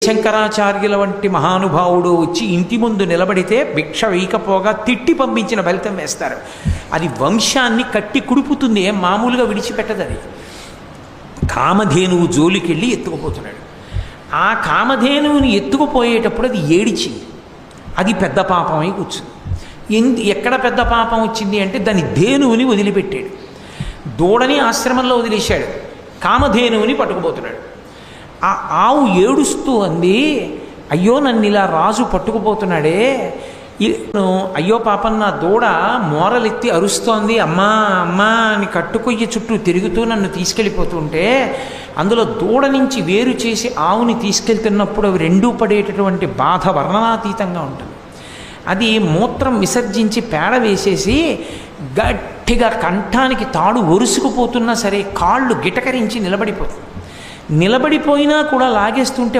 శంకరాచార్యుల వంటి మహానుభావుడు వచ్చి ఇంటి ముందు నిలబడితే భిక్ష వేయకపోగా తిట్టి పంపించిన ఫలితం వేస్తారు. అది వంశాన్ని కట్టి కుడుపుతుంది, ఏం మామూలుగా విడిచిపెట్టదు. అది కామధేనువు జోలికెళ్ళి ఎత్తుకుపోతున్నాడు. ఆ కామధేనువుని ఎత్తుకుపోయేటప్పుడు అది ఏడిచింది. అది పెద్ద పాపమై కూర్చుంది. ఎక్కడ పెద్ద పాపం వచ్చింది అంటే దాని ధేనువుని వదిలిపెట్టాడు. దూడని ఆశ్రమంలో వదిలేశాడు, కామధేనువుని పట్టుకుపోతున్నాడు. ఆ ఆవు ఏడుస్తూ అంది, అయ్యో నన్ను ఇలా రాజు పట్టుకుపోతున్నాడే, అయ్యో పాపం నా దూడ మోరలెత్తి అరుస్తోంది, అమ్మా అమ్మా అని కట్టుకొయ్య చుట్టూ తిరుగుతూ నన్ను తీసుకెళ్ళిపోతుంటే అందులో దూడ నుంచి వేరు చేసి ఆవుని తీసుకెళ్తున్నప్పుడు అవి రెండూ పడేటటువంటి బాధ వర్ణనాతీతంగా ఉంటుంది. అది మూత్రం విసర్జించి పేడ వేసేసి గట్టిగా కంఠానికి తాడు ఒరుసుకుపోతున్నా సరే కాళ్ళు గిటకరించి నిలబడిపోతుంది. నిలబడిపోయినా కూడా లాగేస్తుంటే